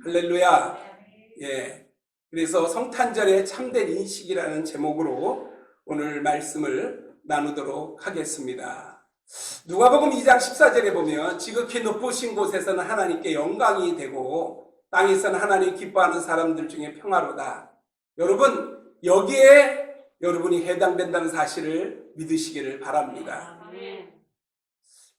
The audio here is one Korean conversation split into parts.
할렐루야. 예. 그래서 성탄절의 참된 인식이라는 제목으로 오늘 말씀을 나누도록 하겠습니다. 누가복음 2장 14절에 보면 지극히 높으신 곳에서는 하나님께 영광이 되고 땅에서는 하나님 기뻐하는 사람들 중에 평화로다. 여러분, 여기에 여러분이 해당된다는 사실을 믿으시기를 바랍니다.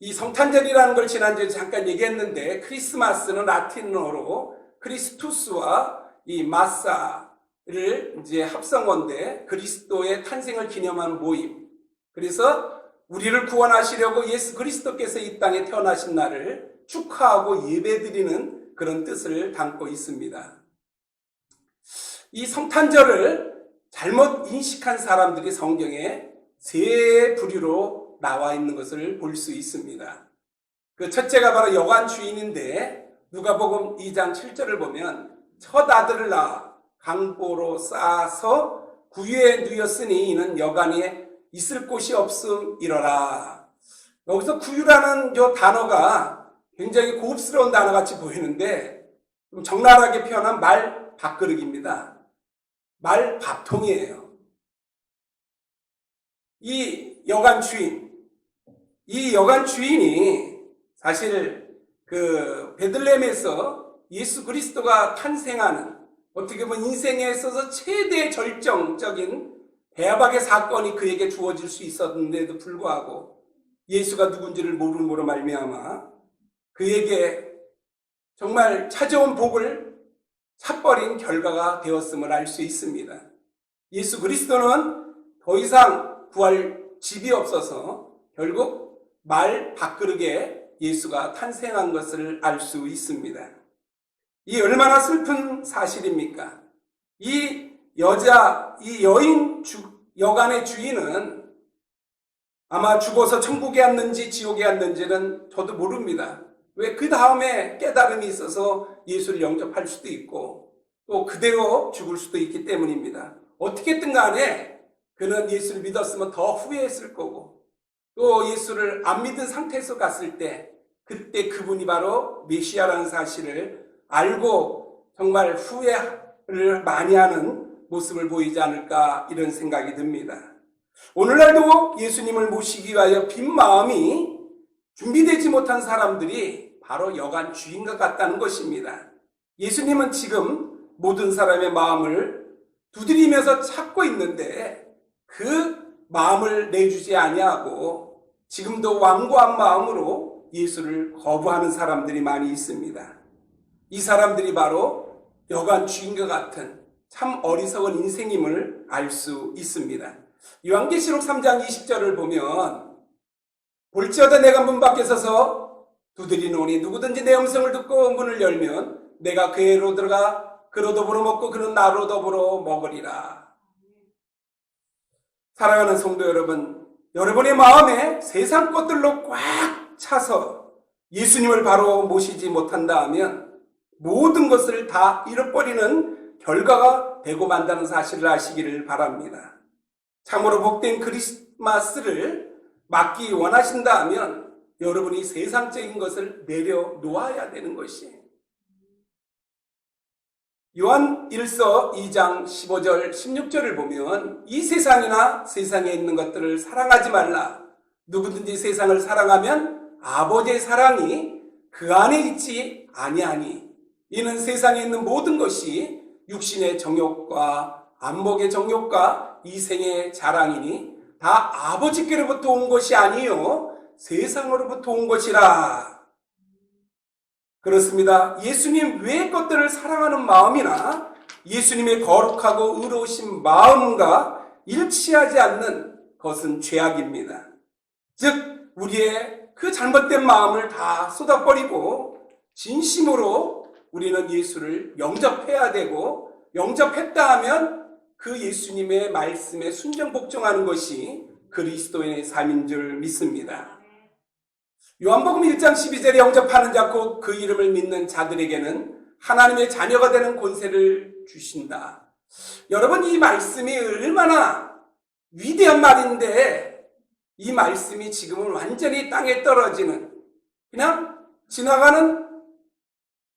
이 성탄절이라는 걸 지난주에 잠깐 얘기했는데, 크리스마스는 라틴어로 크리스투스와 이 마사를 이제 합성어인데, 그리스도의 탄생을 기념하는 모임. 그래서 우리를 구원하시려고 예수 그리스도께서 이 땅에 태어나신 날을 축하하고 예배드리는 그런 뜻을 담고 있습니다. 이 성탄절을 잘못 인식한 사람들이 성경에 세 부류로 나와 있는 것을 볼 수 있습니다. 그 첫째가 바로 여관 주인인데, 누가복음 2장 7절을 보면 첫 아들을 낳아 강보로 쌓아서 구유에 누였으니 이는 여관에 있을 곳이 없음이러라. 여기서 구유라는 요 단어가 굉장히 고급스러운 단어같이 보이는데, 좀 적나라하게 표현한 말 밥그릇입니다. 말 밥통이에요. 이 여관 주인이 사실 그 베들레헴에서 예수 그리스도가 탄생하는, 어떻게 보면 인생에 있어서 최대 절정적인 대박의 사건이 그에게 주어질 수 있었는데도 불구하고 예수가 누군지를 모름으로 말미암아 그에게 정말 찾아온 복을 찾버린 결과가 되었음을 알 수 있습니다. 예수 그리스도는 더 이상 구할 집이 없어서 결국 말 밥그릇에 예수가 탄생한 것을 알 수 있습니다. 이 얼마나 슬픈 사실입니까? 이 여관의 주인은 아마 죽어서 천국에 갔는지 지옥에 갔는지는 저도 모릅니다. 왜? 그 다음에 깨달음이 있어서 예수를 영접할 수도 있고 또 그대로 죽을 수도 있기 때문입니다. 어떻게든 간에 그는 예수를 믿었으면 더 후회했을 거고, 또 예수를 안 믿은 상태에서 갔을 때 그때 그분이 바로 메시아라는 사실을 알고 정말 후회를 많이 하는 모습을 보이지 않을까, 이런 생각이 듭니다. 오늘날도 예수님을 모시기 위하여 빈 마음이 준비되지 못한 사람들이 바로 여관 주인과 같다는 것입니다. 예수님은 지금 모든 사람의 마음을 두드리면서 찾고 있는데 그 마음을 내주지 아니하고 지금도 완고한 마음으로 예수를 거부하는 사람들이 많이 있습니다. 이 사람들이 바로 여관 주인과 같은 참 어리석은 인생임을 알 수 있습니다. 요한계시록 3장 20절을 보면 볼지어다 내가 문 밖에 서서 두드리노니 누구든지 내 음성을 듣고 문을 열면 내가 그에로 들어가 그로 더불어 먹고 그는 나로 더불어 먹으리라. 사랑하는 성도 여러분, 여러분의 마음에 세상 것들로 꽉 차서 예수님을 바로 모시지 못한다 하면 모든 것을 다 잃어버리는 결과가 되고 만다는 사실을 아시기를 바랍니다. 참으로 복된 크리스마스를 맞기 원하신다 하면 여러분이 세상적인 것을 내려놓아야 되는 것이에요. 요한 1서 2장 15절 16절을 보면 이 세상이나 세상에 있는 것들을 사랑하지 말라. 누구든지 세상을 사랑하면 아버지의 사랑이 그 안에 있지 아니하니 이는 세상에 있는 모든 것이 육신의 정욕과 안목의 정욕과 이생의 자랑이니 다 아버지께로부터 온 것이 아니요 세상으로부터 온 것이라. 그렇습니다. 예수님 외의 것들을 사랑하는 마음이나 예수님의 거룩하고 의로우신 마음과 일치하지 않는 것은 죄악입니다. 즉 우리의 그 잘못된 마음을 다 쏟아버리고 진심으로 우리는 예수를 영접해야 되고, 영접했다 하면 그 예수님의 말씀에 순종 복종하는 것이 그리스도인의 삶인 줄 믿습니다. 요한복음 1장 12절에 영접하는 자 곧 그 이름을 믿는 자들에게는 하나님의 자녀가 되는 권세를 주신다. 여러분, 이 말씀이 얼마나 위대한 말인데 이 말씀이 지금은 완전히 땅에 떨어지는, 그냥 지나가는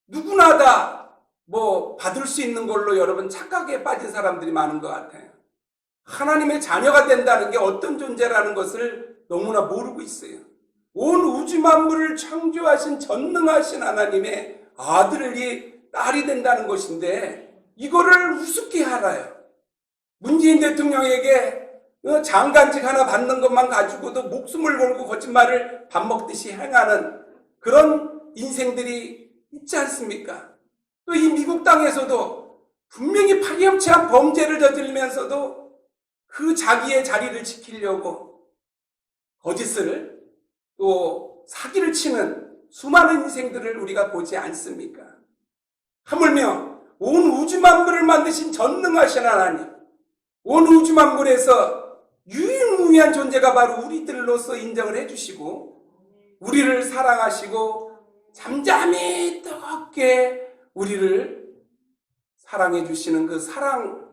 누구나 다 뭐 받을 수 있는 걸로 여러분 착각에 빠진 사람들이 많은 것 같아요. 하나님의 자녀가 된다는 게 어떤 존재라는 것을 너무나 모르고 있어요. 온 우주 만물을 창조하신 전능하신 하나님의 아들이 딸이 된다는 것인데 이거를 우습게 알아요. 문재인 대통령에게 장관직 하나 받는 것만 가지고도 목숨을 걸고 거짓말을 밥 먹듯이 행하는 그런 인생들이 있지 않습니까? 또 이 미국 땅에서도 분명히 파렴치한 범죄를 저지르면서도 그 자기의 자리를 지키려고 거짓을 또 사기를 치는 수많은 인생들을 우리가 보지 않습니까? 하물며 온 우주 만물을 만드신 전능하신 하나님, 온 우주 만물에서 유일무이한 존재가 바로 우리들로서 인정을 해주시고 우리를 사랑하시고 잠잠히 뜨겁게 우리를 사랑해 주시는 그 사랑,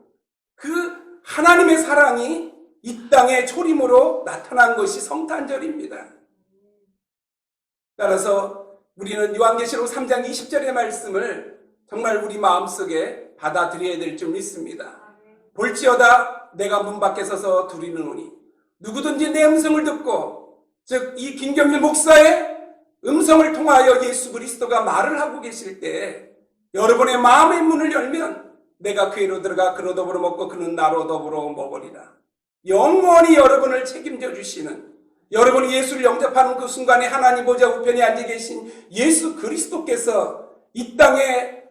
그 하나님의 사랑이 이 땅의 초림으로 나타난 것이 성탄절입니다. 따라서 우리는 요한계시록 3장 20절의 말씀을 정말 우리 마음속에 받아들여야 될 줄 믿습니다. 볼지어다 내가 문 밖에 서서 두드리노니 누구든지 내 음성을 듣고, 즉 이 김경일 목사의 음성을 통하여 예수 그리스도가 말을 하고 계실 때 여러분의 마음의 문을 열면 내가 그에로 들어가 그로 더불어 먹고 그는 나로 더불어 먹으리라. 영원히 여러분을 책임져 주시는, 여러분이 예수를 영접하는 그 순간에 하나님 보좌 우편에 앉아 계신 예수 그리스도께서 이 땅에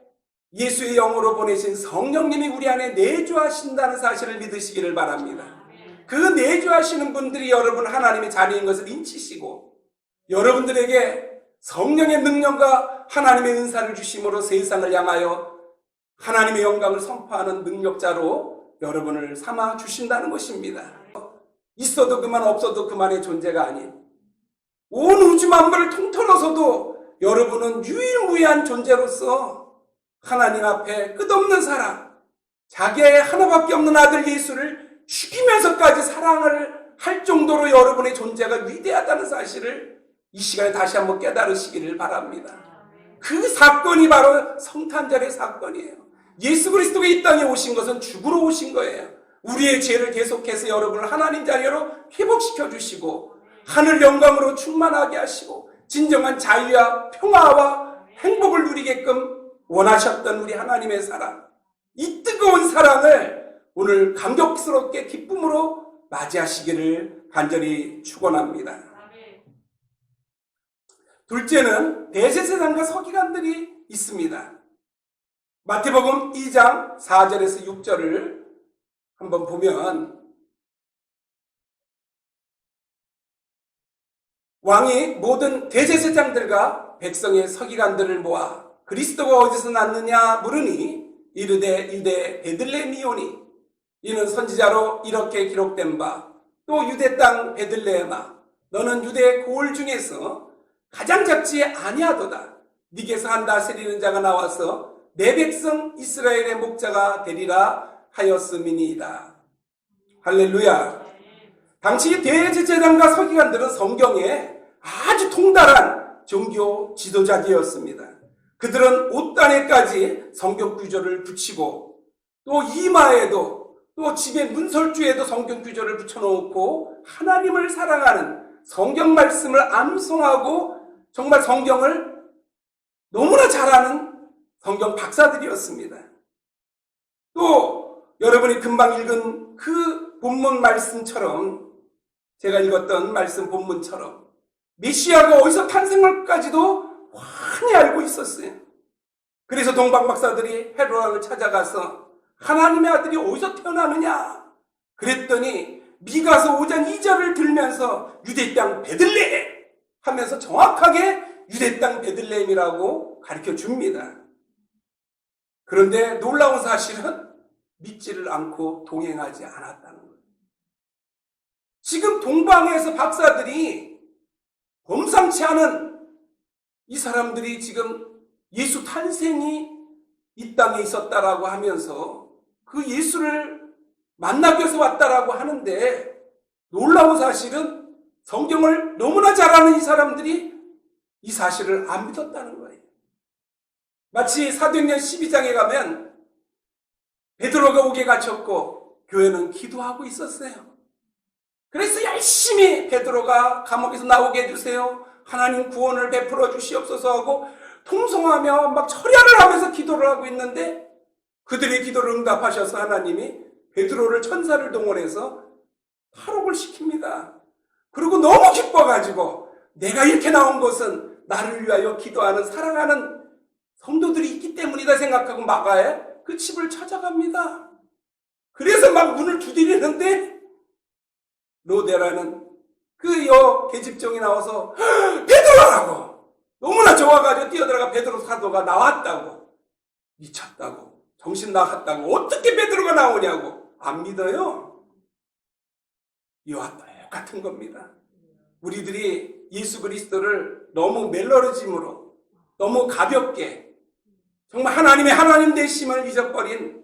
예수의 영으로 보내신 성령님이 우리 안에 내주하신다는 사실을 믿으시기를 바랍니다. 그 내주하시는 분들이 여러분 하나님의 자녀인 것을 인치시고 여러분들에게 성령의 능력과 하나님의 은사를 주심으로 세상을 향하여 하나님의 영광을 선포하는 능력자로 여러분을 삼아 주신다는 것입니다. 있어도 그만 없어도 그만의 존재가 아닌 온 우주 만물을 통틀어서도 여러분은 유일무이한 존재로서 하나님 앞에 끝없는 사랑, 자기의 하나밖에 없는 아들 예수를 죽이면서까지 사랑을 할 정도로 여러분의 존재가 위대하다는 사실을 이 시간에 다시 한번 깨달으시기를 바랍니다. 그 사건이 바로 성탄절의 사건이에요. 예수 그리스도가 이 땅에 오신 것은 죽으러 오신 거예요. 우리의 죄를 계속해서 여러분을 하나님 자녀로 회복시켜 주시고 하늘 영광으로 충만하게 하시고 진정한 자유와 평화와 행복을 누리게끔 원하셨던 우리 하나님의 사랑, 이 뜨거운 사랑을 오늘 감격스럽게 기쁨으로 맞이하시기를 간절히 축원합니다. 둘째는 대제사장과 서기관들이 있습니다. 마태복음 2장 4절에서 6절을 한번 보면 왕이 모든 대제사장들과 백성의 서기관들을 모아 그리스도가 어디서 났느냐 물으니 이르되 유대 베들레헴이오니 이는 선지자로 이렇게 기록된 바 또 유대 땅 베들레헴아 너는 유대 고을 중에서 가장 작지 아니하도다. 네게서 한 다스리는 자가 나와서 내 백성 이스라엘의 목자가 되리라 하였음이니이다. 할렐루야. 당시 대제사장과 서기관들은 성경에 아주 통달한 종교 지도자들이었습니다. 그들은 옷단에까지 성경 구절을 붙이고 또 이마에도 또 집의 문설주에도 성경 구절을 붙여놓고 하나님을 사랑하는 성경 말씀을 암송하고 정말 성경을 너무나 잘하는 성경 박사들이었습니다. 또 여러분이 금방 읽은 그 본문 말씀처럼 제가 읽었던 말씀 본문처럼 메시아가 어디서 탄생할까지도 환히 알고 있었어요. 그래서 동방 박사들이 헤롯 왕을 찾아가서 하나님의 아들이 어디서 태어나느냐 그랬더니 미가서 5장 2절을 들면서 유대 땅 베들레헴 하면서 정확하게 유대 땅 베들레헴이라고 가르쳐 줍니다. 그런데 놀라운 사실은 믿지를 않고 동행하지 않았다는 거예요. 지금 동방에서 박사들이 범상치 않은 이 사람들이 지금 예수 탄생이 이 땅에 있었다라고 하면서 그 예수를 만나기 위해서 왔다라고 하는데 놀라운 사실은 성경을 너무나 잘 아는 이 사람들이 이 사실을 안 믿었다는 거예요. 마치 사도행전 12장에 가면 베드로가 옥에 갇혔고 교회는 기도하고 있었어요. 그래서 열심히 베드로가 감옥에서 나오게 해주세요, 하나님 구원을 베풀어 주시옵소서 하고 통성하며 막 철야를 하면서 기도를 하고 있는데 그들의 기도를 응답하셔서 하나님이 베드로를 천사를 동원해서 탈옥을 시킵니다. 그리고 너무 기뻐가지고 내가 이렇게 나온 것은 나를 위하여 기도하는 사랑하는 성도들이 있기 때문이다 생각하고 마가에 그 집을 찾아갑니다. 그래서 막 문을 두드리는데 로데라는 그 계집종이 나와서 베드로라고 너무나 좋아가지고 뛰어들어가 베드로 사도가 나왔다고, 미쳤다고, 정신 나갔다고, 어떻게 베드로가 나오냐고 안 믿어요. 이와 똑같은 겁니다. 우리들이 예수 그리스도를 너무 멜러리즘으로 너무 가볍게 정말 하나님의 하나님 되심을 잊어버린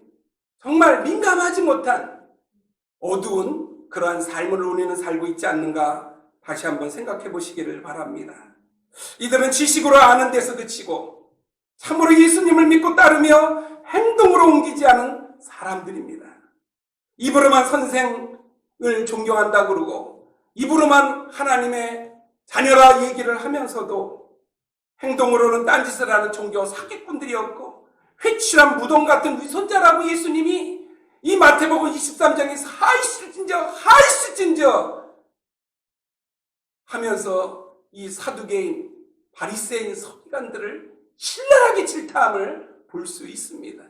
정말 민감하지 못한 어두운 그러한 삶을 우리는 살고 있지 않는가 다시 한번 생각해 보시기를 바랍니다. 이들은 지식으로 아는 데서 그치고 참으로 예수님을 믿고 따르며 행동으로 옮기지 않은 사람들입니다. 입으로만 선생을 존경한다 그러고 입으로만 하나님의 자녀라 얘기를 하면서도 행동으로는 딴짓을 하는 종교 사기꾼들이었고 회칠한 무덤 같은 위선자라고 예수님이 이 마태복음 23장에서 하이스진저 하면서 이 사두개인, 바리새인, 서기관들을 신랄하게 질타함을 볼 수 있습니다.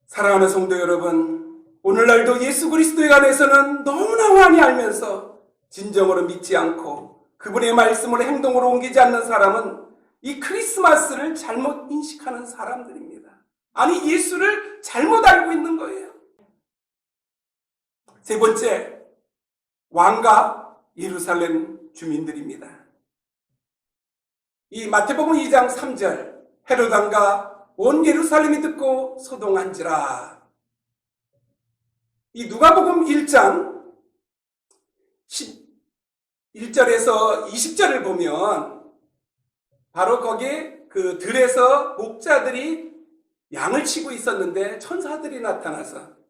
사랑하는 성도 여러분, 오늘날도 예수 그리스도에 관해서는 너무나 많이 알면서 진정으로 믿지 않고 그분의 말씀을 행동으로 옮기지 않는 사람은 이 크리스마스를 잘못 인식하는 사람들입니다. 아니, 예수를 잘못 알고 있는 거예요. 세 번째, 왕과 예루살렘 주민들입니다. 이 마태복음 2장 3절, 헤롯 왕과 온 예루살렘이 듣고 소동한지라. 이 누가복음 1장 11절에서 20절을 보면 바로 거기에 그 들에서 목자들이 양을 치고 있었는데 천사들이 나타나서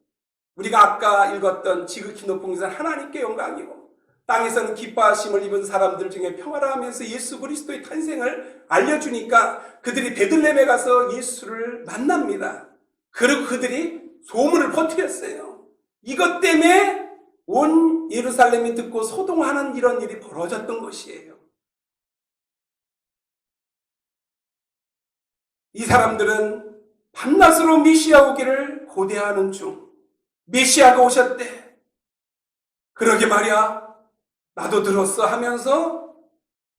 우리가 아까 읽었던 지극히 높은 것은 하나님께 영광이고 땅에서는 기뻐하심을 입은 사람들 중에 평화라 하면서 예수 그리스도의 탄생을 알려주니까 그들이 베들레헴에 가서 예수를 만납니다. 그리고 그들이 소문을 퍼뜨렸어요. 이것 때문에 온 예루살렘이 듣고 소동하는 이런 일이 벌어졌던 것이에요. 이 사람들은 밤낮으로 메시아 오기를 고대하는 중 메시아가 오셨대. 그러게 말이야, 나도 들었어 하면서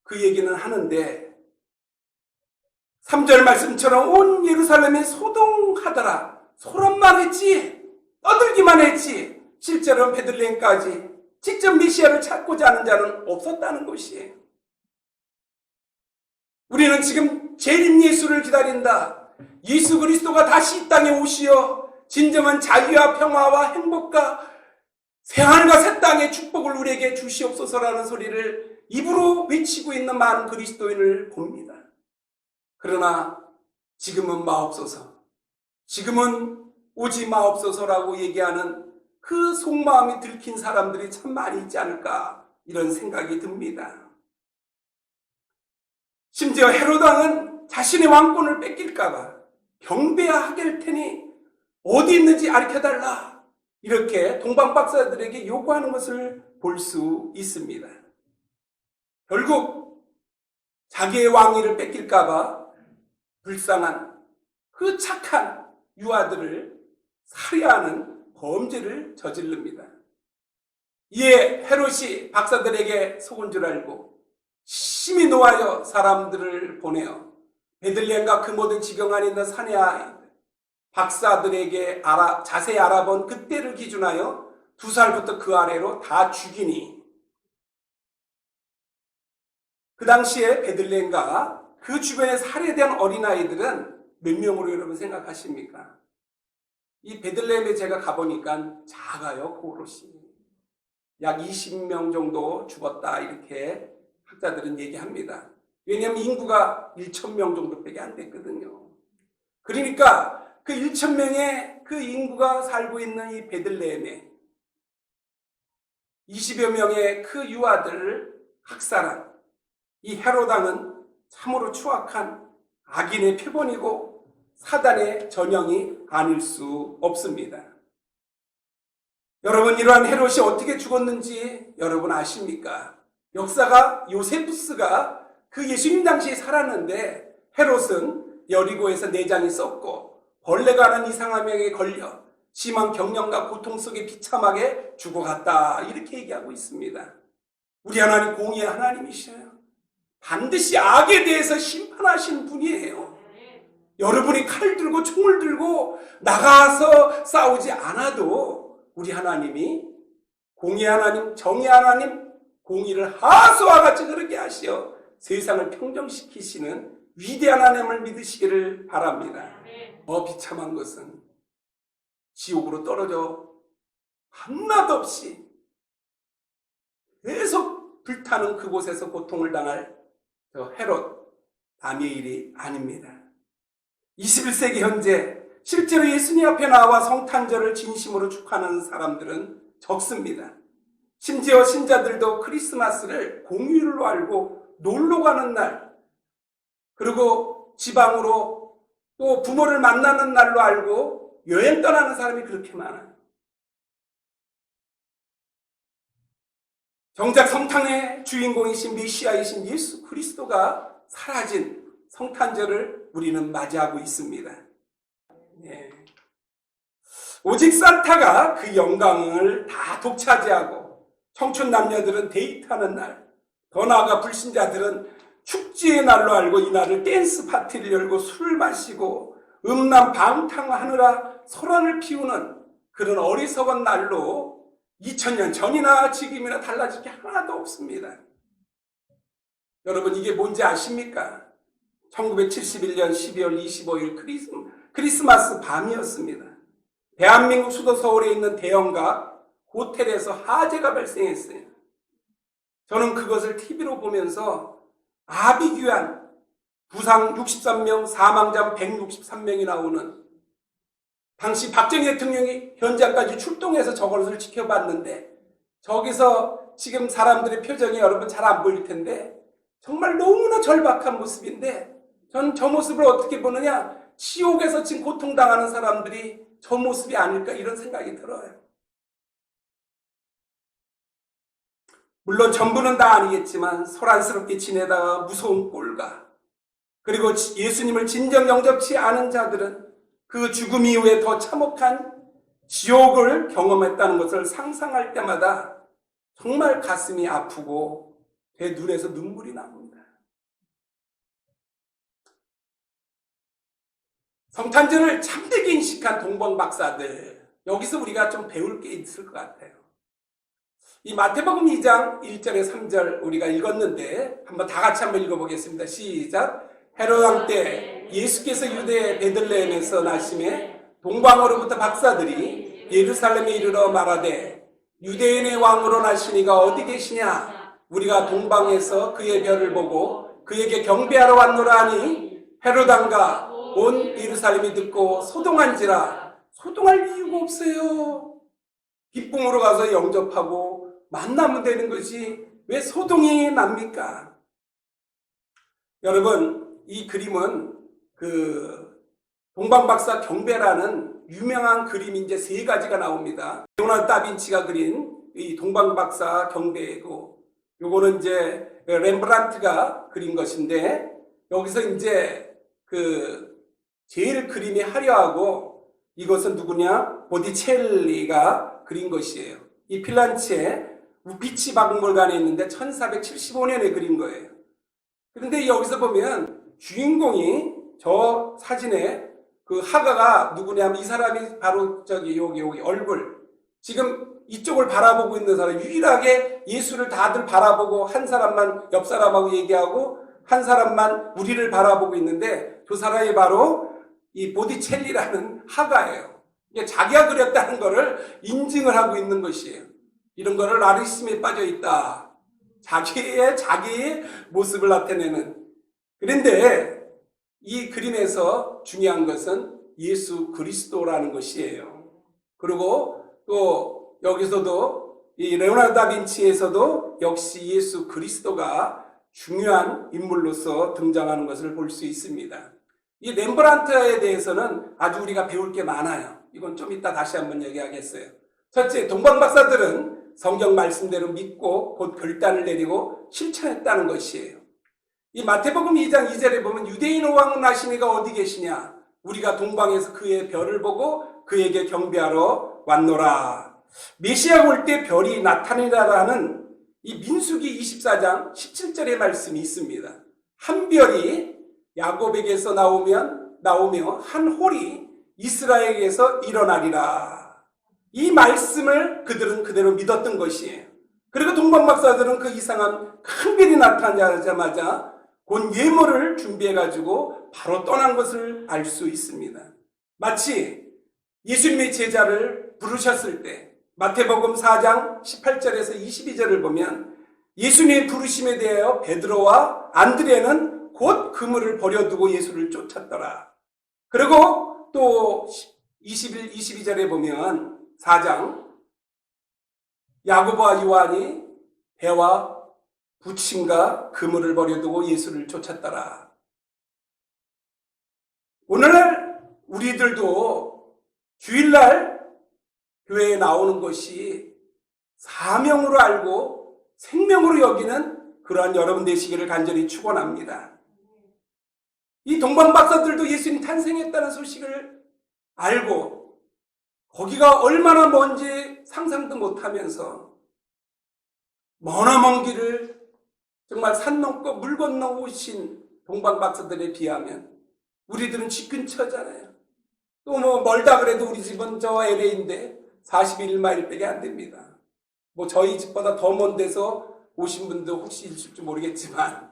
그 얘기는 하는데 3절 말씀처럼 온 예루살렘이 소동하더라. 소란만 했지, 떠들기만 했지, 실제로는 베들레헴까지 직접 메시아를 찾고자 하는 자는 없었다는 것이에요. 우리는 지금 재림 예수를 기다린다. 예수 그리스도가 다시 이 땅에 오시어 진정한 자유와 평화와 행복과 새하늘과 새 땅의 축복을 우리에게 주시옵소서라는 소리를 입으로 외치고 있는 많은 그리스도인을 봅니다. 그러나 지금은 마옵소서, 지금은 오지 마옵소서라고 얘기하는 그 속마음이 들킨 사람들이 참 많이 있지 않을까 이런 생각이 듭니다. 심지어 헤롯 왕은 자신의 왕권을 뺏길까봐 경배하게 할 테니 어디 있는지 알려달라 이렇게 동방 박사들에게 요구하는 것을 볼 수 있습니다. 결국 자기의 왕위를 뺏길까봐 불쌍한 그 착한 유아들을 살해하는 범죄를 저지릅니다. 이에 헤롯이 박사들에게 속은 줄 알고 심히 노하여 사람들을 보내어 베들레헴과 그 모든 지경 안에 있는 사내 아이들 박사들에게 자세히 알아본 그때를 기준하여 2살부터 그 아래로 다 죽이니 그 당시에 베들레헴과 그 주변에 살해된 어린아이들은 몇 명으로 여러분 생각하십니까? 이 베들레헴에 제가 가보니까 작아요. 그곳이 약 20명 정도 죽었다 이렇게 학자들은 얘기합니다. 왜냐하면 인구가 1,000명 정도밖에 안 됐거든요. 그러니까 그 1,000명의 그 인구가 살고 있는 이 베들레헴에 20여 명의 그 유아들을 학살한 이 헤롯 왕은 참으로 추악한 악인의 표본이고 사단의 전형이 아닐 수 없습니다. 여러분, 이러한 헤롯이 어떻게 죽었는지 여러분 아십니까? 역사가 요세푸스가 그 예수님 당시에 살았는데 헤롯은 여리고에서 내장이 썩고 벌레가 하는 이상한 병에 걸려 심한 경련과 고통 속에 비참하게 죽어갔다, 이렇게 얘기하고 있습니다. 우리 하나님 공의의 하나님이셔요. 반드시 악에 대해서 심판하시는 분이에요. 여러분이 칼 들고 총을 들고 나가서 싸우지 않아도 우리 하나님이 공의 하나님, 정의 하나님, 공의를 하수와 같이 그렇게 하시어 세상을 평정시키시는 위대한 하나님을 믿으시기를 바랍니다. 더 비참한 것은 지옥으로 떨어져 한나도 없이 계속 불타는 그곳에서 고통을 당할 저 헤롯 다니엘이 아닙니다. 21세기 현재 실제로 예수님 앞에 나와 성탄절을 진심으로 축하하는 사람들은 적습니다. 심지어 신자들도 크리스마스를 공휴일로 알고 놀러 가는 날, 그리고 지방으로 또 부모를 만나는 날로 알고 여행 떠나는 사람이 그렇게 많아요. 정작 성탄의 주인공이신 메시아이신 예수 그리스도가 사라진 성탄절을 우리는 맞이하고 있습니다. 예. 오직 산타가 그 영광을 다 독차지하고 청춘 남녀들은 데이트하는 날, 더 나아가 불신자들은 축제의 날로 알고 이날을 댄스 파티를 열고 술을 마시고 음란 방탕하느라 소란을 피우는 그런 어리석은 날로 2000년 전이나 지금이나 달라질 게 하나도 없습니다. 여러분, 이게 뭔지 아십니까? 1971년 12월 25일 크리스마스 밤이었습니다. 대한민국 수도 서울에 있는 대형가 호텔에서 화재가 발생했어요. 저는 그것을 TV로 보면서 아비규환, 부상 63명, 사망자 163명이 나오는, 당시 박정희 대통령이 현장까지 출동해서 저것을 지켜봤는데, 저기서 지금 사람들의 표정이 여러분 잘 안 보일 텐데 정말 너무나 절박한 모습인데, 저는 저 모습을 어떻게 보느냐, 지옥에서 지금 고통당하는 사람들이 저 모습이 아닐까, 이런 생각이 들어요. 물론 전부는 다 아니겠지만 소란스럽게 지내다가 무서운 꼴과, 그리고 예수님을 진정 영접치 않은 자들은 그 죽음 이후에 더 참혹한 지옥을 경험했다는 것을 상상할 때마다 정말 가슴이 아프고 제 눈에서 눈물이 납니다. 성탄절을 참되게 인식한 동방 박사들, 여기서 우리가 좀 배울 게 있을 것 같아요. 이 마태복음 2장 1절에 3절 우리가 읽었는데 한번 다 같이 한번 읽어보겠습니다. 시작. 헤롯 왕 때 예수께서 유대 베들레헴에서 나심에 동방으로부터 박사들이 예루살렘에 이르러 말하되 유대인의 왕으로 나시니가 어디 계시냐? 우리가 동방에서 그의 별을 보고 그에게 경배하러 왔노라 하니 헤롯 왕과 온 예루살렘이 듣고 소동한지라. 소동할 이유가 없어요. 기쁨으로 가서 영접하고 만나면 되는 것이 왜 소동이 납니까? 여러분, 이 그림은 그 동방박사 경배라는 유명한 그림이 이제 세 가지가 나옵니다. 레오나르도 다빈치가 그린 이 동방박사 경배고, 요거는 이제 렘브란트가 그린 것인데, 여기서 이제 그 제일 그림이 화려하고, 이것은 누구냐? 보티첼리가 그린 것이에요. 이 필란체 우피치 박물관에 있는데 1475년에 그린 거예요. 그런데 여기서 보면 주인공이 저 사진에 그 화가가 누구냐면 이 사람이 바로 저기 여기 얼굴, 지금 이쪽을 바라보고 있는 사람, 유일하게 예수를 다들 바라보고 한 사람만 옆 사람하고 얘기하고 한 사람만 우리를 바라보고 있는데, 저 사람이 바로 이 보티첼리라는 화가예요. 이게 자기가 그렸다는 거를 인증을 하고 있는 것이에요. 이런 거를 나르시즘에 빠져 있다. 자기의 모습을 나타내는 그런데 이 그림에서 중요한 것은 예수 그리스도라는 것이에요. 그리고 또 여기서도 이 레오나르도 다빈치에서도 역시 예수 그리스도가 중요한 인물로서 등장하는 것을 볼 수 있습니다. 이 렘브란트에 대해서는 아주 우리가 배울 게 많아요. 이건 좀 이따 다시 한번 얘기하겠어요. 첫째, 동방박사들은 성경 말씀대로 믿고 곧 결단을 내리고 실천했다는 것이에요. 이 마태복음 2장 2절에 보면 유대인 왕 나시니가 어디 계시냐? 우리가 동방에서 그의 별을 보고 그에게 경배하러 왔노라. 메시아가 올 때 별이 나타내라라는 이 민수기 24장 17절의 말씀이 있습니다. 한 별이 야곱에게서 나오며 한 홀이 이스라엘에게서 일어나리라. 이 말씀을 그들은 그대로 믿었던 것이에요. 그리고 동방박사들은 그 이상한 큰 별이 나타나자마자 곧 예물을 준비해가지고 바로 떠난 것을 알 수 있습니다. 마치 예수님의 제자를 부르셨을 때 마태복음 4장 18절에서 22절을 보면 예수님의 부르심에 대하여 베드로와 안드레는 곧 그물을 버려두고 예수를 쫓았더라. 그리고 또 21, 22절에 보면 4장 야고보와 요한이 배와 부침과 그물을 버려두고 예수를 쫓았더라. 오늘날 우리들도 주일날 교회에 나오는 것이 사명으로 알고 생명으로 여기는 그러한 여러분 되시기를 간절히 축원합니다. 이 동방박사들도 예수님 탄생했다는 소식을 알고 거기가 얼마나 먼지 상상도 못하면서 머나먼 길을 정말 산 넘고 물 건너 오신 동방박사들에 비하면 우리들은 집 근처잖아요. 또 뭐 멀다 그래도 우리 집은 저 LA인데 41마일밖에 안 됩니다. 뭐 저희 집보다 더 먼 데서 오신 분도 혹시 있을지 모르겠지만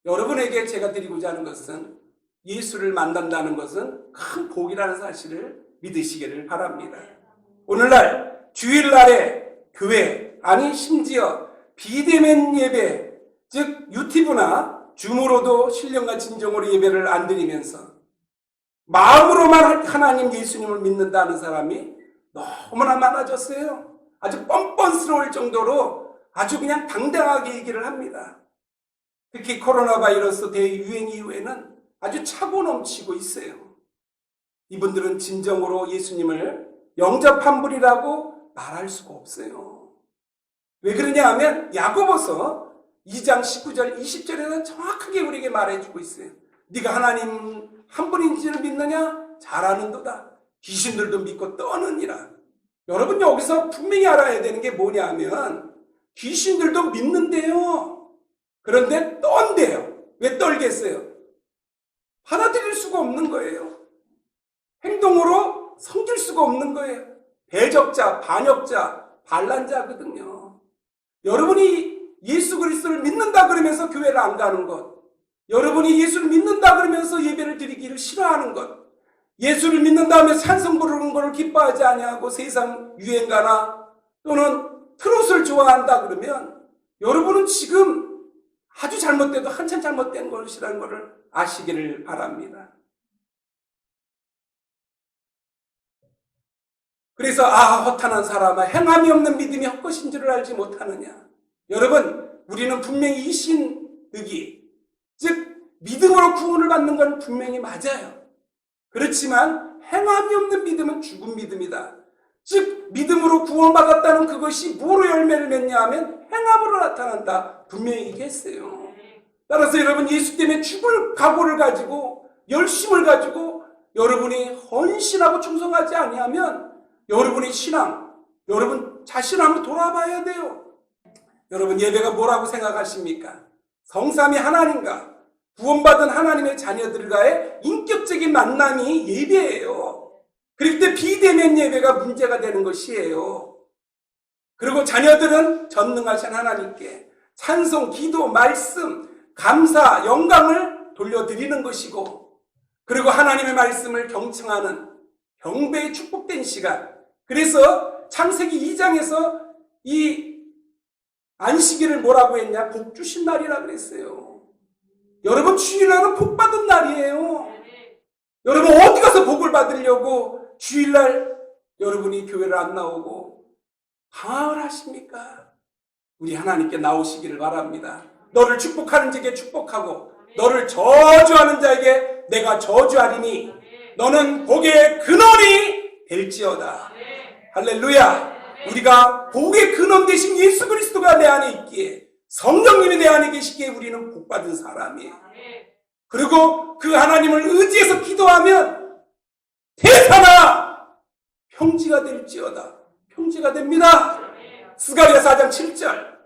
여러분에게 제가 드리고자 하는 것은 예수를 만난다는 것은 큰 복이라는 사실을 믿으시기를 바랍니다. 오늘날 주일날에 교회, 아니 심지어 비대면 예배, 즉 유튜브나 줌으로도 신령과 진정으로 예배를 안 드리면서 마음으로만 하나님 예수님을 믿는다는 사람이 너무나 많아졌어요. 아주 뻔뻔스러울 정도로 아주 그냥 당당하게 얘기를 합니다. 특히 코로나 바이러스 대유행 이후에는 아주 차고 넘치고 있어요. 이분들은 진정으로 예수님을 영접한 분이라고 말할 수가 없어요. 왜 그러냐 하면 야고보서 2장 19절 20절에는 정확하게 우리에게 말해주고 있어요. 네가 하나님 한 분인지를 믿느냐? 잘하는도다. 귀신들도 믿고 떠느니라. 여러분 여기서 분명히 알아야 되는 게 뭐냐 하면 귀신들도 믿는데요. 그런데 떤대요. 왜 떨겠어요? 받아들일 수가 없는 거예요. 행동으로 섬길 수가 없는 거예요. 배적자, 반역자, 반란자거든요. 여러분이 예수 그리스도를 믿는다 그러면서 교회를 안 가는 것, 여러분이 예수를 믿는다 그러면서 예배를 드리기를 싫어하는 것, 예수를 믿는다 하면서 찬송 부르는 것을 기뻐하지 아니하고 세상 유행가나 또는 트롯을 좋아한다 그러면 여러분은 지금 아주 잘못돼도 한참 잘못된 것이라는 것을 아시기를 바랍니다. 그래서 허탄한 사람아 행함이 없는 믿음이 헛것인 줄을 알지 못하느냐. 여러분 우리는 분명히 이 신득이 즉 믿음으로 구원을 받는 건 분명히 맞아요. 그렇지만 행함이 없는 믿음은 죽은 믿음이다. 즉 믿음으로 구원받았다는 그것이 뭐로 열매를 맺냐 하면 행함으로 나타난다. 분명히 얘기했어요. 따라서 여러분 예수 때문에 죽을 각오를 가지고 열심을 가지고 여러분이 헌신하고 충성하지 아니하면 여러분의 신앙, 여러분 자신을 한번 돌아봐야 돼요. 여러분 예배가 뭐라고 생각하십니까? 성삼위 하나님과 구원받은 하나님의 자녀들과의 인격적인 만남이 예배예요. 그럴 때 비대면 예배가 문제가 되는 것이에요. 그리고 자녀들은 전능하신 하나님께 찬송, 기도, 말씀, 감사, 영광을 돌려드리는 것이고 그리고 하나님의 말씀을 경청하는 경배의 축복된 시간. 그래서 창세기 2장에서 이 안식일을 뭐라고 했냐? 복 주신 날이라 그랬어요. 여러분 주일날은 복 받은 날이에요. 여러분 어디 가서 복을 받으려고 주일날 여러분이 교회를 안 나오고 방황을 하십니까? 우리 하나님께 나오시기를 바랍니다. 너를 축복하는 자에게 축복하고 너를 저주하는 자에게 내가 저주하리니 너는 복의 근원이 될지어다. 할렐루야. 우리가 복의 근원 되신 예수 그리스도가 내 안에 있기에, 성령님이 내 안에 계시기에 우리는 복받은 사람이에요. 그리고 그 하나님을 의지해서 기도하면 대사나 평지가 될지어다. 평지가 됩니다. 스가랴 4장 7절.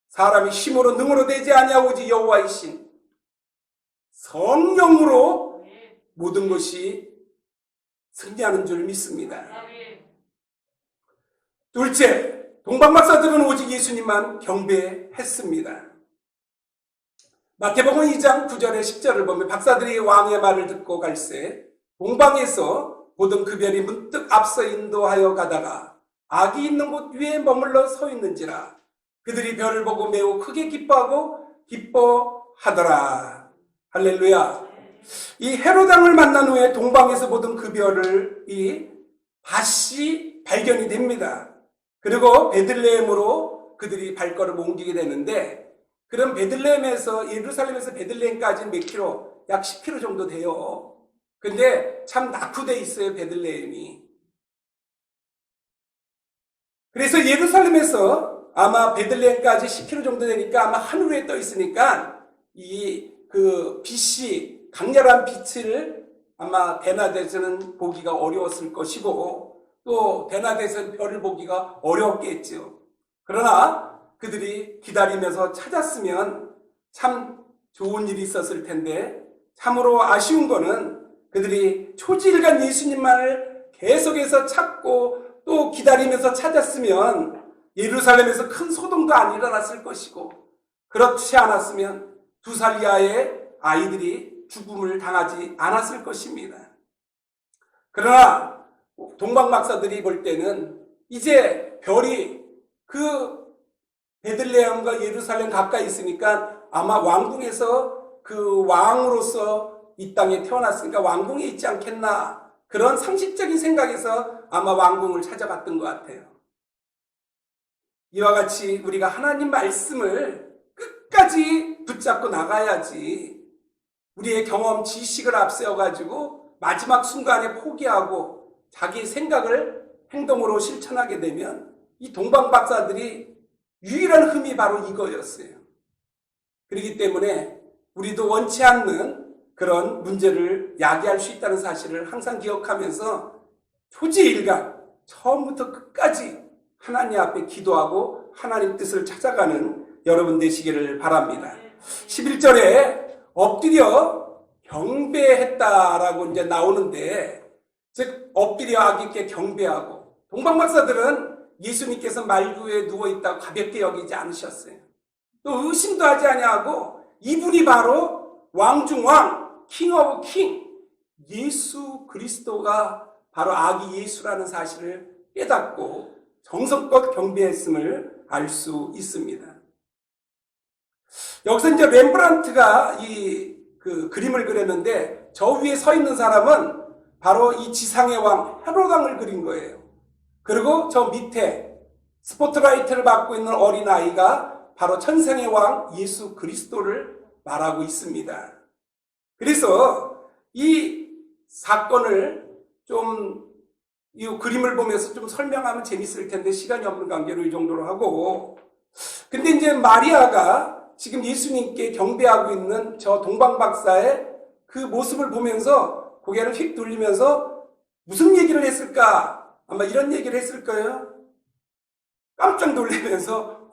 사람이 힘으로 능으로 되지 아니하오지 여호와의 신 성령으로 모든 것이 승리하는 줄 믿습니다. 둘째, 동방박사들은 오직 예수님만 경배했습니다. 마태복음 2장 9절에 10절을 보면 박사들이 왕의 말을 듣고 갈새 동방에서 보던 그 별이 문득 앞서 인도하여 가다가 악이 있는 곳 위에 머물러 서 있는지라 그들이 별을 보고 매우 크게 기뻐하고 기뻐하더라. 할렐루야. 이 헤롯 왕을 만난 후에 동방에서 보던 그 별을 다시 발견이 됩니다. 그리고 베들레헴으로 그들이 발걸음 옮기게 되는데, 그럼 베들레헴에서 예루살렘에서 베들레헴까지 몇 킬로? 약 10킬로 정도 돼요. 근데 참 낙후돼 있어요, 베들레헴이. 그래서 예루살렘에서 아마 베들레헴까지 10킬로 정도 되니까 아마 하늘에 떠 있으니까 빛이, 강렬한 빛을 아마 대낮에서는 보기가 어려웠을 것이고, 또 대낮에서는 별을 보기가 어려웠겠죠. 그러나 그들이 기다리면서 찾았으면 참 좋은 일이 있었을 텐데, 참으로 아쉬운 거는 그들이 초지일간 예수님만을 계속해서 찾고 또 기다리면서 찾았으면 예루살렘에서 큰 소동도 안 일어났을 것이고, 그렇지 않았으면 2살 이하의 아이들이 죽음을 당하지 않았을 것입니다. 그러나 동방박사들이 볼 때는 이제 별이 그 베들레헴과 예루살렘 가까이 있으니까 아마 왕궁에서 그 왕으로서 이 땅에 태어났으니까 왕궁에 있지 않겠나, 그런 상식적인 생각에서 아마 왕궁을 찾아갔던 것 같아요. 이와 같이 우리가 하나님 말씀을 끝까지 붙잡고 나가야지, 우리의 경험, 지식을 앞세워가지고 마지막 순간에 포기하고 자기 생각을 행동으로 실천하게 되면 이 동방박사들이 유일한 흠이 바로 이거였어요. 그렇기 때문에 우리도 원치 않는 그런 문제를 야기할 수 있다는 사실을 항상 기억하면서 초지일간 처음부터 끝까지 하나님 앞에 기도하고 하나님 뜻을 찾아가는 여러분 되시기를 바랍니다. 11절에 엎드려 경배했다라고 이제 나오는데, 즉 엎드려 아기께 경배하고, 동방박사들은 예수님께서 말구에 누워있다고 가볍게 여기지 않으셨어요. 또 의심도 하지 아니하고 이분이 바로 왕중왕, 킹 오브 킹, 예수 그리스도가 바로 아기 예수라는 사실을 깨닫고 정성껏 경배했음을 알 수 있습니다. 여기서 이제 렘브란트가 그 그림을 그렸는데, 저 위에 서 있는 사람은 바로 이 지상의 왕 헤롯 왕을 그린 거예요. 그리고 저 밑에 스포트라이트를 받고 있는 어린아이가 바로 천상의 왕 예수 그리스도를 말하고 있습니다. 그래서 이 사건을 이 그림을 보면서 좀 설명하면 재밌을 텐데 시간이 없는 관계로 이 정도로 하고, 근데 이제 마리아가 지금 예수님께 경배하고 있는 저 동방박사의 그 모습을 보면서 고개를 휙 돌리면서 무슨 얘기를 했을까? 아마 이런 얘기를 했을 거예요. 깜짝 놀라면서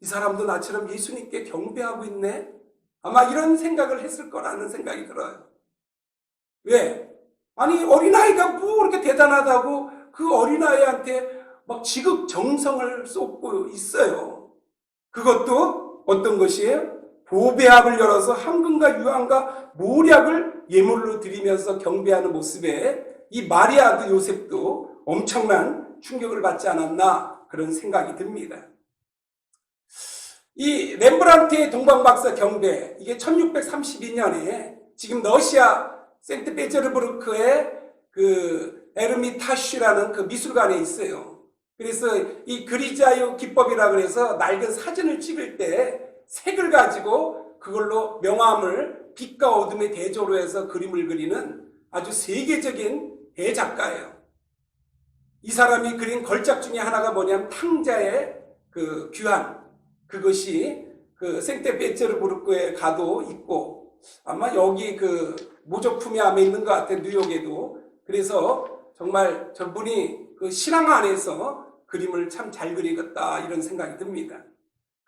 이 사람도 나처럼 예수님께 경배하고 있네? 아마 이런 생각을 했을 거라는 생각이 들어요. 왜? 아니 어린아이가 뭐 그렇게 대단하다고 그 어린아이한테 막 지극정성을 쏟고 있어요. 그것도 어떤 것이에요? 보배합을 열어서 황금과 유황과 모략을 예물로 드리면서 경배하는 모습에 이 마리아도 요셉도 엄청난 충격을 받지 않았나, 그런 생각이 듭니다. 이 렘브란트의 동방박사 경배, 이게 1632년에 지금 러시아 생트페테르부르크의 그 에르미타슈라는 그 미술관에 있어요. 그래서 이 그리자유 기법이라 그래서 낡은 사진을 찍을 때 색을 가지고 그걸로 명암을 빛과 어둠의 대조로 해서 그림을 그리는 아주 세계적인 대작가예요. 이 사람이 그린 걸작 중에 하나가 뭐냐면 탕자의 그 귀환, 그것이 그 생테페테르부르크에 가도 있고 아마 여기 그 모조품이 아마 있는 것 같아요. 뉴욕에도. 그래서 정말 저분이 그 신앙 안에서 그림을 참 잘 그리겠다 이런 생각이 듭니다.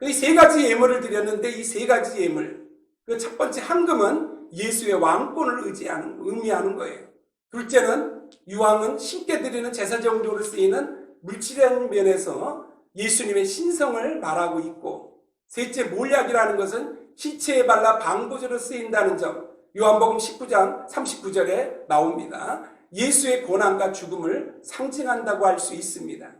이 세 가지 예물을 드렸는데 이 세 가지 예물, 그 첫 번째 황금은 예수의 왕권을 의미하는 거예요. 둘째는 유황은 신께 드리는 제사정적으로 쓰이는 물질적 면에서 예수님의 신성을 말하고 있고, 셋째 몰약이라는 것은 시체에 발라 방부제로 쓰인다는 점, 요한복음 19장 39절에 나옵니다. 예수의 고난과 죽음을 상징한다고 할 수 있습니다.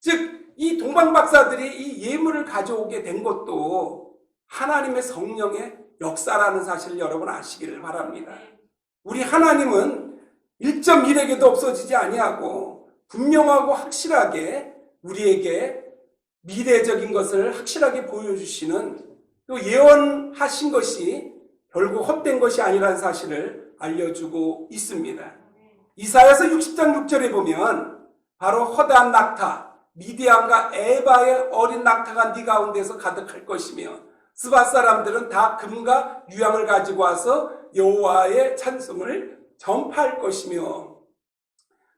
즉 이 동방박사들이 이 예물을 가져오게 된 것도 하나님의 성령의 역사라는 사실을 여러분 아시기를 바랍니다. 우리 하나님은 1.1에게도 없어지지 아니하고 분명하고 확실하게 우리에게 미래적인 것을 확실하게 보여주시는, 또 예언하신 것이 결국 헛된 것이 아니라는 사실을 알려주고 있습니다. 이사야서 60장 6절에 보면 바로 허다한 낙타, 미디안과 에바의 어린 낙타가 네 가운데서 가득할 것이며 스바 사람들은 다 금과 유향을 가지고 와서 여호와의 찬송을 전파할 것이며,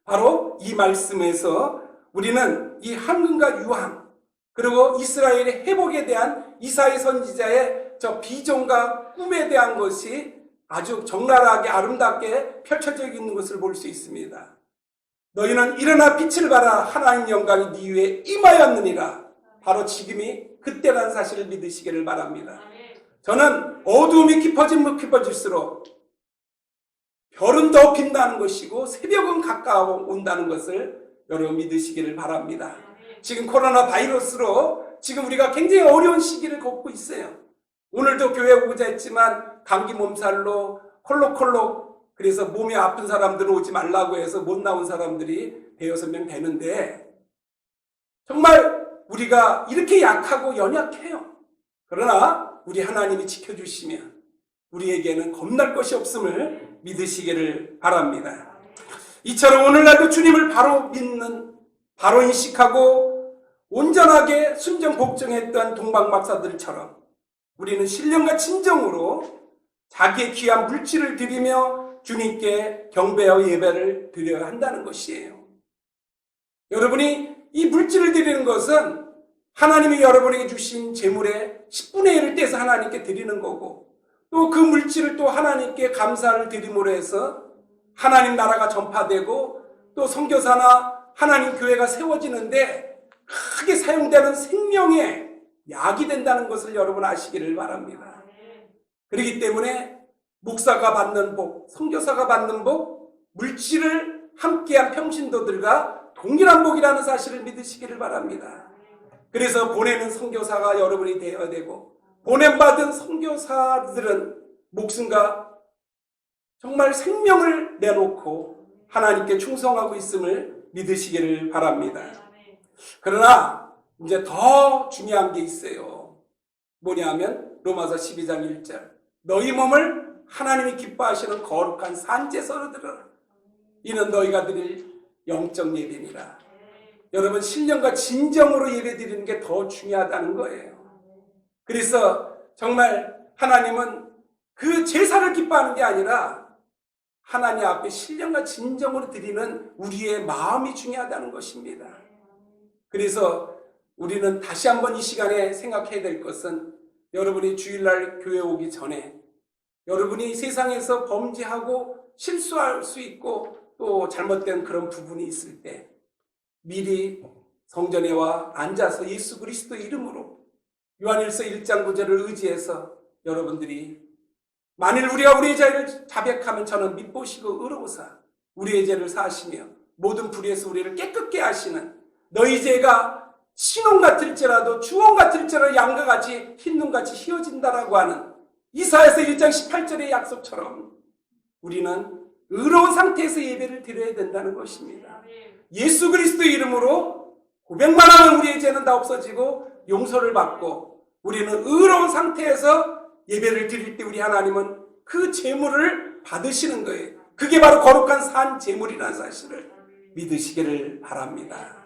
바로 이 말씀에서 우리는 이 황금과 유황 그리고 이스라엘의 회복에 대한 이사야 선지자의 저 비전과 꿈에 대한 것이 아주 적나라하게 아름답게 펼쳐져 있는 것을 볼 수 있습니다. 너희는 일어나 빛을 발하, 하나님 영광이 네 위에 임하였느니라. 바로 지금이 그때라는 사실을 믿으시기를 바랍니다. 저는 어두움이 깊어지면 깊어질수록 별은 더 빛나는 것이고 새벽은 가까워 온다는 것을 여러분 믿으시기를 바랍니다. 지금 코로나 바이러스로 지금 우리가 굉장히 어려운 시기를 겪고 있어요. 오늘도 교회 오고자 했지만 감기 몸살로 콜록콜록, 그래서 몸이 아픈 사람들은 오지 말라고 해서 못 나온 사람들이 대여섯 명 되는데, 정말 우리가 이렇게 약하고 연약해요. 그러나 우리 하나님이 지켜주시면 우리에게는 겁날 것이 없음을 믿으시기를 바랍니다. 이처럼 오늘날도 주님을 바로 믿는, 바로 인식하고 온전하게 순종 복종했던 동방박사들처럼 우리는 신령과 진정으로 자기의 귀한 물질을 드리며 주님께 경배와 예배를 드려야 한다는 것이에요. 여러분이 이 물질을 드리는 것은 하나님이 여러분에게 주신 재물의 10분의 1을 떼서 하나님께 드리는 거고, 또 그 물질을 또 하나님께 감사를 드림으로 해서 하나님 나라가 전파되고 또 선교사나 하나님 교회가 세워지는데 크게 사용되는 생명의 약이 된다는 것을 여러분 아시기를 바랍니다. 그렇기 때문에 목사가 받는 복, 선교사가 받는 복, 물질을 함께한 평신도들과 동일한 복이라는 사실을 믿으시기를 바랍니다. 그래서 보내는 선교사가 여러분이 되어야 되고, 보냄받은 선교사들은 목숨과 정말 생명을 내놓고 하나님께 충성하고 있음을 믿으시기를 바랍니다. 그러나 이제 더 중요한 게 있어요. 뭐냐면 로마서 12장 1절, 너희 몸을 하나님이 기뻐하시는 거룩한 산제사로 드려라. 이는 너희가 드릴 영적 예배니라. 여러분, 신령과 진정으로 예배 드리는 게 더 중요하다는 거예요. 그래서 정말 하나님은 그 제사를 기뻐하는 게 아니라 하나님 앞에 신령과 진정으로 드리는 우리의 마음이 중요하다는 것입니다. 그래서 우리는 다시 한번 이 시간에 생각해야 될 것은, 여러분이 주일날 교회 오기 전에 여러분이 세상에서 범죄하고 실수할 수 있고 또 잘못된 그런 부분이 있을 때 미리 성전에 와 앉아서 예수 그리스도 이름으로 요한일서 1장 9절을 의지해서 여러분들이, 만일 우리가 우리의 죄를 자백하면 저는 밉보시고 의로우사 우리의 죄를 사하시며 모든 불의에서 우리를 깨끗게 하시는, 너희 죄가 신혼 같을지라도 주혼 같을지라도 양과 같이 흰눈같이 휘어진다라고 하는 이사야서 1장 18절의 약속처럼 우리는 의로운 상태에서 예배를 드려야 된다는 것입니다. 예수 그리스도의 이름으로 고백만 하면 우리의 죄는 다 없어지고 용서를 받고 우리는 의로운 상태에서 예배를 드릴 때 우리 하나님은 그 제물을 받으시는 거예요. 그게 바로 거룩한 산 제물이라는 사실을 믿으시기를 바랍니다.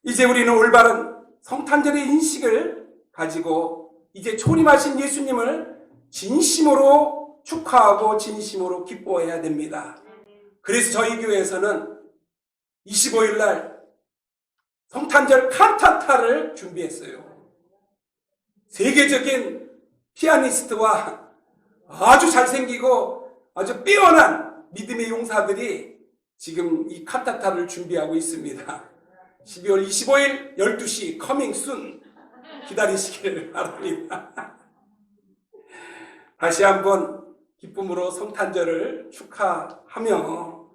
이제 우리는 올바른 성탄절의 인식을 가지고 이제 초림하신 예수님을 진심으로 축하하고 진심으로 기뻐해야 됩니다. 그래서 저희 교회에서는 25일 날 성탄절 칸타타를 준비했어요. 세계적인 피아니스트와 아주 잘생기고 아주 뛰어난 믿음의 용사들이 지금 이 칸타타를 준비하고 있습니다. 12월 25일 12시 커밍 순 기다리시기를 바랍니다. 다시 한번 기쁨으로 성탄절을 축하하며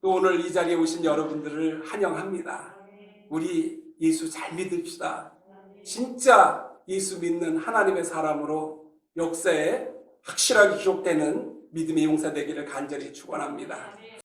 또 오늘 이 자리에 오신 여러분들을 환영합니다. 우리 예수 잘 믿읍시다. 진짜 예수 믿는 하나님의 사람으로 역사에 확실하게 기록되는 믿음의 용사 되기를 간절히 축원합니다.